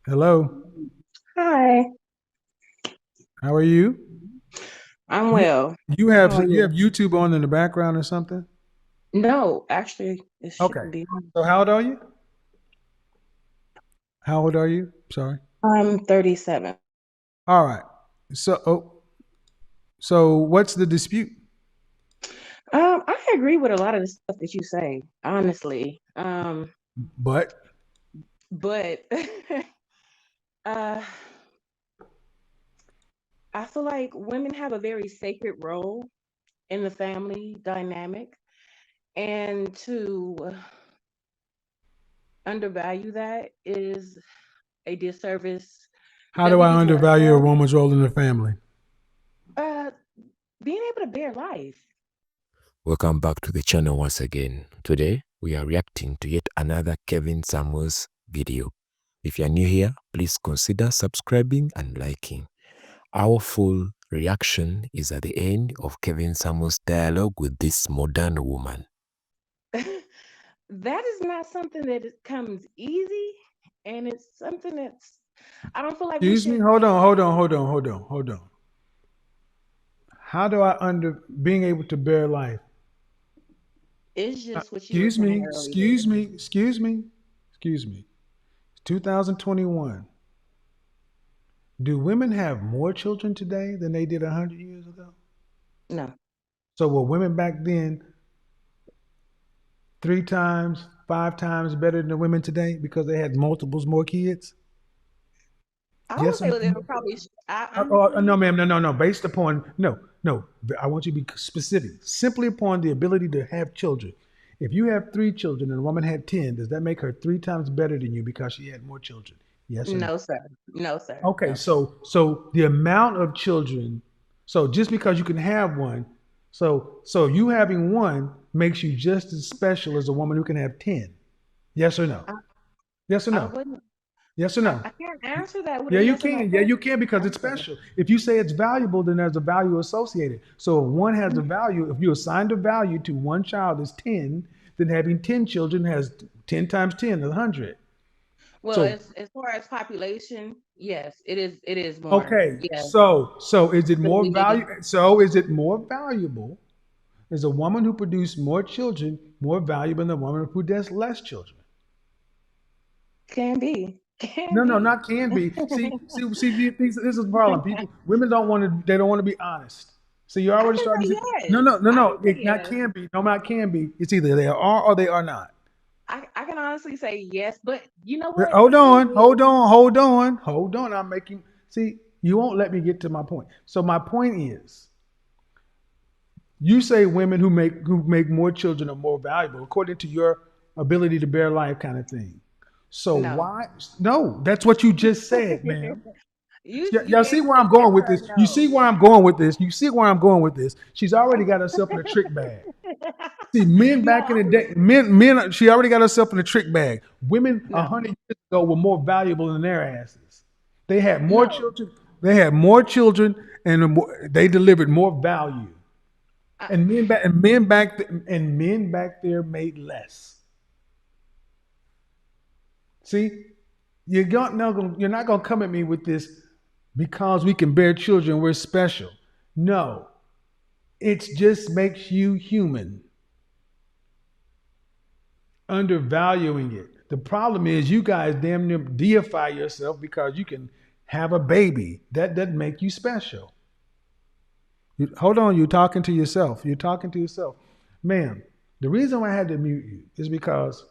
Hello. Hi, How are you? I'm You well. you How have are you have you? YouTube on in the background or something? No, actually, it Okay. shouldn't be. So how old are you? How old are you? Sorry. I'm 37. All right. So what's the dispute? I agree with a lot of the stuff that you say, honestly. But But uh, I feel like women have a very sacred role in the family dynamic, and to undervalue that is a disservice how that do we I do to undervalue a ourselves. woman's role in the family? Uh, Being able to bear life. Welcome back to the channel once again. Today, we are reacting to yet another Kevin Samuels video. If you are new here, please consider subscribing and liking. Our full reaction is at the end of Kevin Samuels' dialogue with this modern woman. That is not something that comes easy, and it's something that's I don't feel like we Excuse me. should. Hold on. How do I under being able to bear life? It's just what you were Excuse saying me. earlier. Excuse me. Excuse me. Excuse me. It's 2021. Do women have more children today than they did 100 years ago? No, So were women back then three times, five times better than the women today because they had multiples more kids? I would Yes or say no? that they were probably. I honestly, No, ma'am. No. Based upon no. I want you to be specific. Simply upon the ability to have children. If you have three children and a woman had 10, does that make her three times better than you because she had more children? Yes or no? no, sir, no, sir, Okay, no, sir. so the amount of children, so just because you can have one, so you having one makes you just as special as a woman who can have 10. Yes or no? I, Yes or I no? wouldn't. Yes or no? I can't answer that with Yeah, a you yes or no can. Yeah, you can because it's answer. special. If you say it's valuable, then there's a value associated. So if one has a value. If you assigned a value to one child is 10, then having 10 children has 10 times 10 is 100. Well, So as far as population, yes, it is. It is more. okay, Yeah, so is it but more we need value? to. So is it more valuable? Is a woman who produced more children more valuable than a woman who does less children? Can be, can No, be. not can be. See. This is the problem. People, women don't want to. They don't want to be honest. So you're I already can starting to say see. No, yes. no, no, I no. can say It not yes. can be. No, not can be. It's either they are or they are not. I can honestly say yes, but you know what? Hold The thing on, hold is, on, hold on, hold on. I'm making. See, you won't let me get to my point. So my point is, you say women who make more children are more valuable according to your ability to bear life, kind of thing. So no. why? No, that's what you just said, ma'am. You Y'all see answered where a I'm yes going with or this? a You no. see where I'm going with this? You see where I'm going with this? She's already got herself in a trick bag. See, men No, back in I the was day, men, she already got herself in a trick bag. Women a no, hundred years ago were more valuable than their asses. They had more no. children. They had more children, and they delivered more value. I, And men back there made less. See, you're not gonna come at me with this because we can bear children. We're special. No, it just makes you human, undervaluing it. The problem is you guys damn near deify yourself because you can have a baby. That doesn't make you special. Hold on, you're talking to yourself. You're talking to yourself. Ma'am, the reason why I had to mute you is because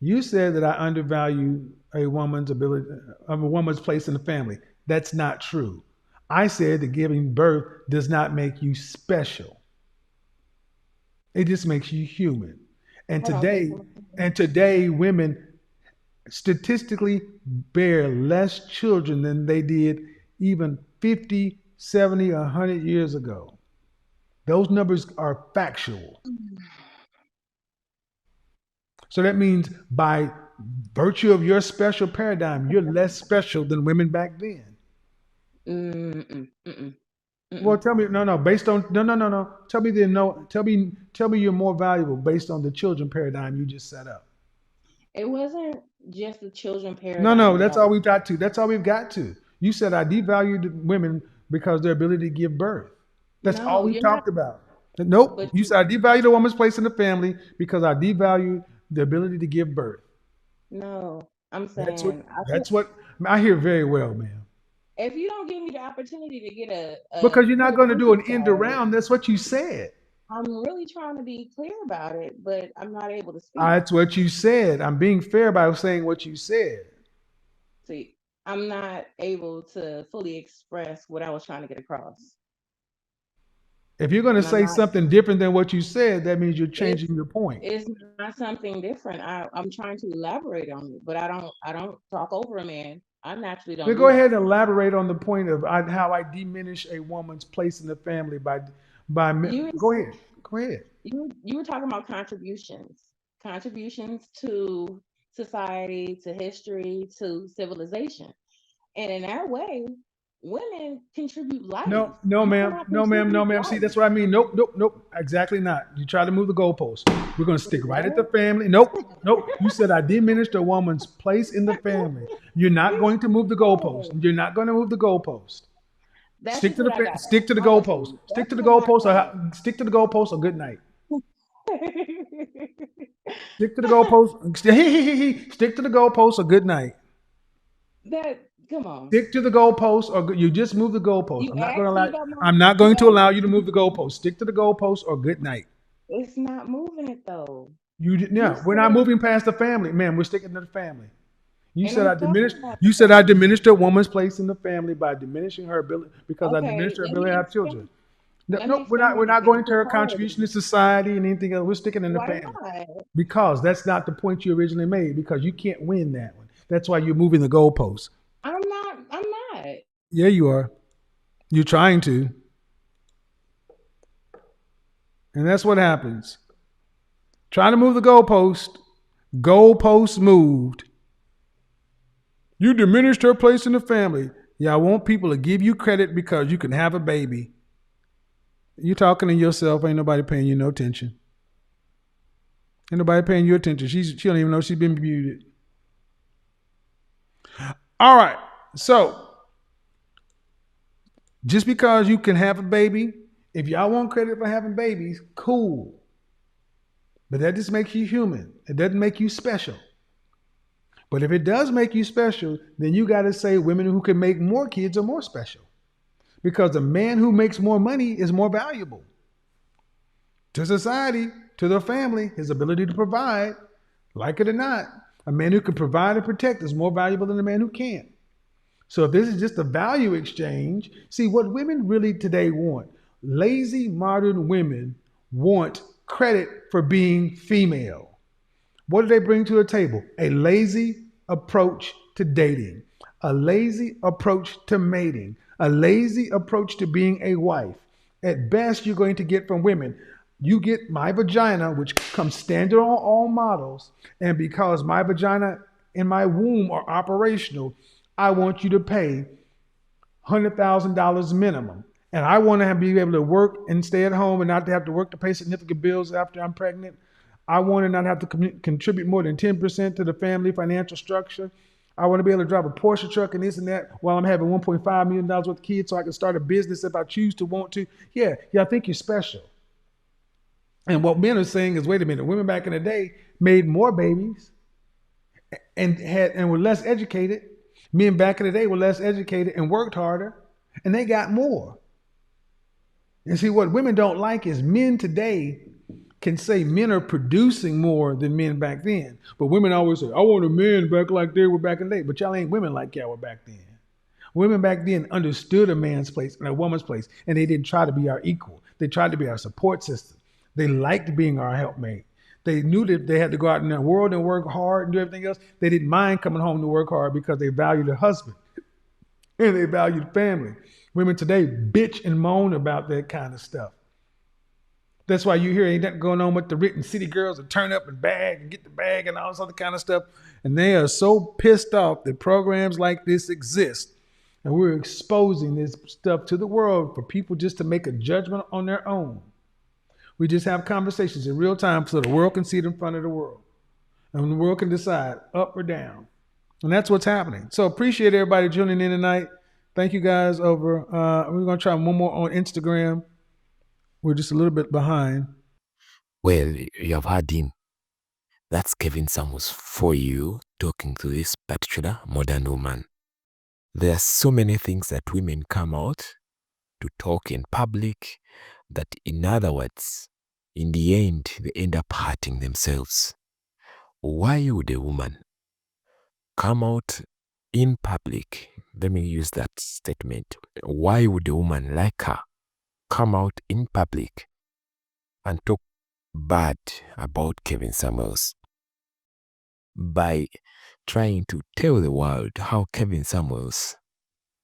you said that I undervalue a woman's ability, a woman's place in the family. That's not true. I said that giving birth does not make you special. It just makes you human. And hold on, say today, something. and today, women statistically bear less children than they did even 50, 70, 100 years ago. Those numbers are factual. So that means by virtue of your special paradigm, you're less special than women back then. Mm-mm, mm-mm, Well, mm-mm. tell me, no, no, based on, no. Tell me the no, tell me you're more valuable based on the children paradigm you just set up. It wasn't. just the children No, paradigm that I that's all was. we've got to. That's all we've got to. You said I devalued women because their ability to give birth. That's all No, we've you're not. talked about. Nope. But You said I devalued a woman's place in the family because I devalued the ability to give birth. no, I'm That's what saying I think that's what I hear very well, man. if you don't give me the opportunity to get a Because you're not full going to do birth an end child, around. That's what you said. I'm really trying to be clear about it, but I'm not able to speak. That's what you said. I'm being fair by saying what you said. See, I'm not able to fully express what I was trying to get across. If you're going to And I'm say not something different than what you said, that means you're it's changing your point. it's not something different. I'm trying to elaborate on it, but I don't talk over a man. I naturally But don't go do that. ahead and elaborate on the point of how I diminish a woman's place in the family by. You Go ahead. Go ahead. you were talking about contributions to society, to history, to civilization. And in that way, women contribute life. No, no, You ma'am. cannot No, ma'am. No, contribute ma'am. See, life. that's what I mean. Nope, nope, nope. Exactly not. You try to move the goalpost. We're going to stick Wait, right at the what? family. Nope, nope. You said I diminished a woman's place in the family. You're not You going to move the goalpost. said You're not going to move the goalpost. that's just what I got. Stick to the goalpost. Honestly, Stick that's to the what I goalpost got. or stick to the goalpost or good night. Stick to the goalpost. Stick to the goalpost or good night. That come on. Stick to the goalpost or you just move the goalpost. You asked me about my. I'm not You going to asked allow me. you to move the goalpost. Stick to the goalpost or good night. It's not moving it though. Yeah, You we're not said, moving past the family, man. We're sticking to the family. and I'm talking about the You said I family. diminished a woman's place in the family by diminishing her ability because I Okay, diminished her ability to have children. No, let me no, expand we're on not that going to her contribution equality. to society and anything else. We're sticking in the Why family not? because that's not the point you originally made because you can't win that one. That's why you're moving the goalposts. I'm not. Yeah, you are. You're trying to, and that's what happens. Trying to move the goalpost. Goalpost moved. You diminished her place in the family. Yeah, I want people to give you credit because you can have a baby. You talking to yourself. Ain't nobody paying you no attention. Ain't nobody paying you attention. She don't even know she's been muted. All right. So just because you can have a baby, if y'all want credit for having babies, cool. But that just makes you human. It doesn't make you special. But if it does make you special, then you got to say women who can make more kids are more special. Because a man who makes more money is more valuable to society, to their family, his ability to provide, like it or not. A man who can provide and protect is more valuable than a man who can't. So if this is just a value exchange, see what women really today want. Lazy modern women want credit for being female. What do they bring to the table? A lazy approach to dating, a lazy approach to mating, a lazy approach to being a wife. At best, you're going to get from women. You get my vagina, which comes standard on all models. And because my vagina and my womb are operational, I want you to pay $100,000 minimum. And I want to be able to work and stay at home and not to have to work to pay significant bills after I'm pregnant. I want to not have to contribute more than 10% to the family financial structure. I want to be able to drive a Porsche truck and this and that while I'm having $1.5 million worth of kids so I can start a business if I choose to want to. Yeah, I think you're special. And what men are saying is, wait a minute, women back in the day made more babies and were less educated. Men back in the day were less educated and worked harder, and they got more. And see, what women don't like is men today can say men are producing more than men back then. But women always say, I want a man back like they were back in the day. But y'all ain't women like y'all were back then. Women back then understood a man's place and a woman's place, and they didn't try to be our equal. They tried to be our support system. They liked being our helpmate. They knew that they had to go out in the world and work hard and do everything else. They didn't mind coming home to work hard because they valued a husband and they valued family. Women today bitch and moan about that kind of stuff. That's why you hear ain't nothing going on with the written city girls that turn up and bag and get the bag and all this other kind of stuff. And they are so pissed off that programs like this exist. And we're exposing this stuff to the world for people just to make a judgment on their own. We just have conversations in real time so the world can see it in front of the world. And the world can decide up or down. And that's what's happening. So appreciate everybody tuning in tonight. Thank you guys over. We're going to try one more on Instagram. We're just a little bit behind. Well, you have heard him. That's Kevin Samuels for you, talking to this particular modern woman. There are so many things that women come out to talk in public that, in other words, in the end, they end up hurting themselves. Why would a woman come out in public? Let me use that statement. Why would a woman like her come out in public and talk bad about Kevin Samuels by trying to tell the world how Kevin Samuels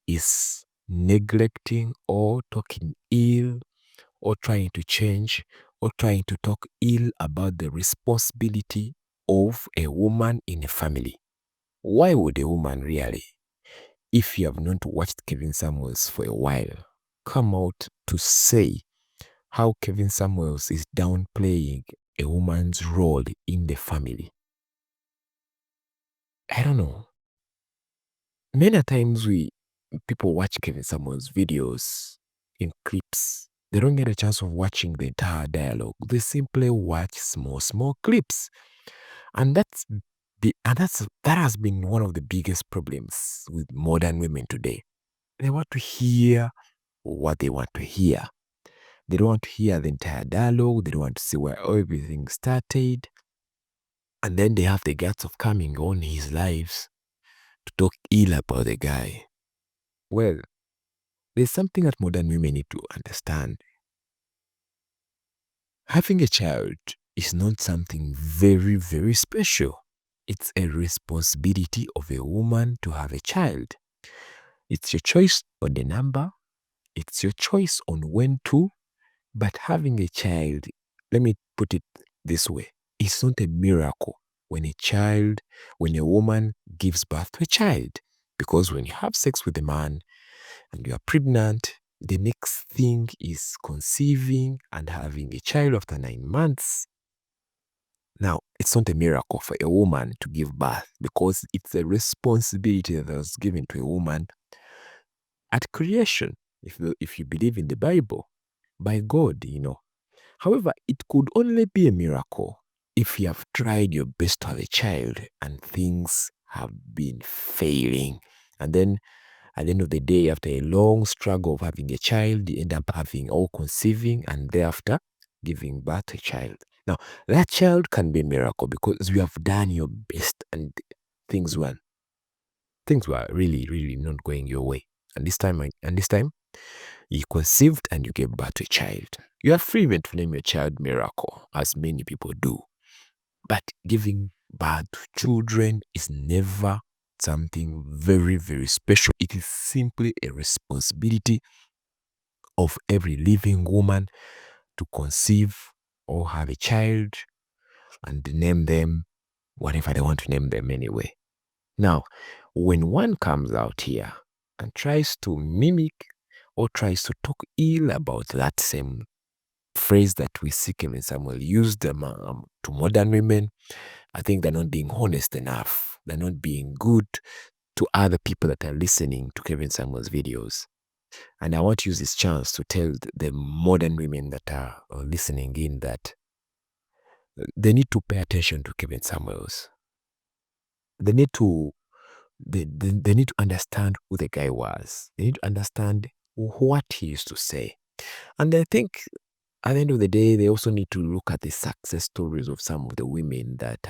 is neglecting or talking ill or trying to change or trying to talk ill about the responsibility of a woman in a family? Why would a woman really, if you have not watched Kevin Samuels for a while, come out to say how Kevin Samuels is downplaying a woman's role in the family? I don't know. Many times people watch Kevin Samuels videos in clips. They don't get a chance of watching the entire dialogue. They simply watch small clips. And that has been one of the biggest problems with modern women today. They want to hear what they want to hear. They don't want to hear the entire dialogue. They don't want to see where everything started. And then they have the guts of coming on his lives to talk ill about the guy. Well, there's something that modern women need to understand. Having a child is not something very, very special. It's a responsibility of a woman to have a child. It's your choice on the number. It's your choice on when to. But having a child, let me put it this way, it's not a miracle when a woman gives birth to a child. Because when you have sex with a man and you are pregnant, the next thing is conceiving and having a child after 9 months. Now, it's not a miracle for a woman to give birth because it's a responsibility that was given to a woman at creation, if you believe in the Bible, by God, However, it could only be a miracle if you have tried your best to have a child and things have been failing. And then at the end of the day, after a long struggle of having a child, you end up conceiving and thereafter giving birth to a child. Now, that child can be a miracle because you have done your best and things were really, really not going your way. And this time, you conceived and you gave birth to a child. You are free even to name your child Miracle, as many people do. But giving birth to children is never something very, very special. It is simply a responsibility of every living woman to conceive or have a child and name them whatever they want to name them anyway. Now, when one comes out here and tries to mimic or tries to talk ill about that same phrase that we see Kevin Samuel used to modern women, I think they're not being honest enough. They're not being good to other people that are listening to Kevin Samuel's videos. And I want to use this chance to tell the modern women that are listening in that they need to pay attention to Kevin Samuels. They need to understand who the guy was. They need to understand what he used to say. And I think at the end of the day, they also need to look at the success stories of some of the women that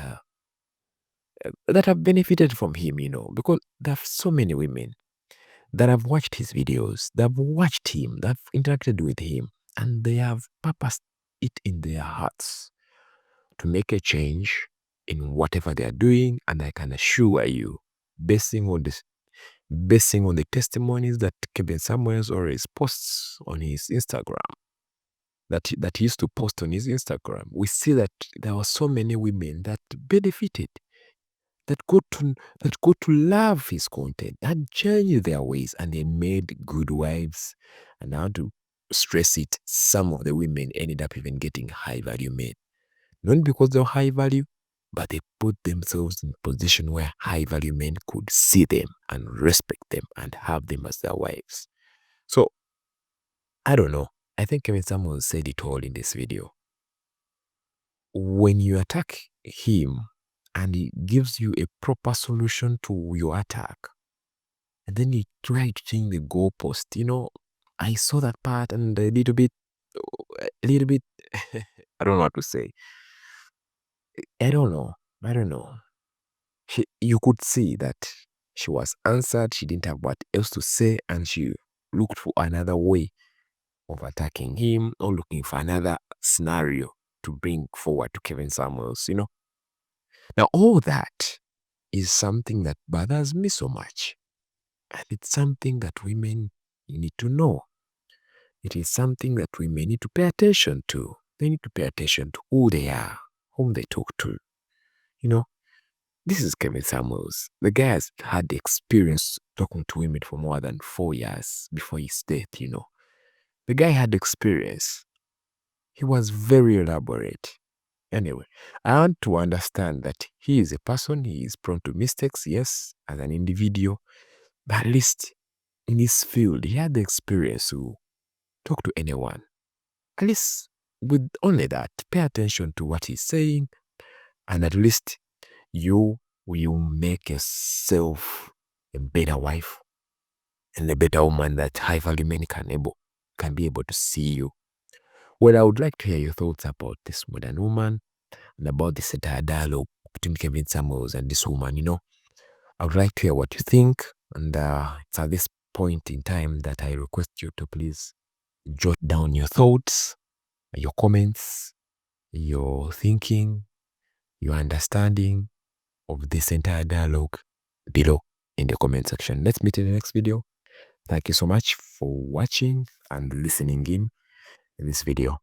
have benefited from him, because there are so many women that have watched his videos, that have watched him, that have interacted with him, and they have purposed it in their hearts to make a change in whatever they are doing. And I can assure you, basing on the testimonies that Kevin Samuels always posts on his Instagram, that he used to post on his Instagram, we see that there were so many women that benefited, that got to love his content and change their ways, and they made good wives. And now to stress it, some of the women ended up even getting high value men. Not because they're high value, but they put themselves in a position where high value men could see them and respect them and have them as their wives. So, I don't know. I think Kevin Samuels said it all in this video. When you attack him and he gives you a proper solution to your attack, and then you try to change the goalpost, I saw that part and a little bit, I don't know what to say. I don't know. You could see that she was answered, she didn't have what else to say, and she looked for another way of attacking him or looking for another scenario to bring forward to Kevin Samuels, Now, all that is something that bothers me so much. And it's something that women need to know. It is something that women need to pay attention to. They need to pay attention to who they are, whom they talk to. This is Kevin Samuels. The guy has had experience talking to women for more than 4 years before his death, The guy had experience. He was very elaborate. Anyway, I want to understand that he is a person, he is prone to mistakes, yes, as an individual, but at least in his field, he had the experience to talk to anyone. At least with only that, pay attention to what he's saying, and at least you will make yourself a better wife and a better woman that high value men can be able to see you. Well, I would like to hear your thoughts about this modern woman and about this entire dialogue between Kevin Samuels and this woman, I would like to hear what you think, and it's at this point in time that I request you to please jot down your thoughts, your comments, your thinking, your understanding of this entire dialogue below in the comment section. Let's meet in the next video. Thank you so much for watching and listening in this video.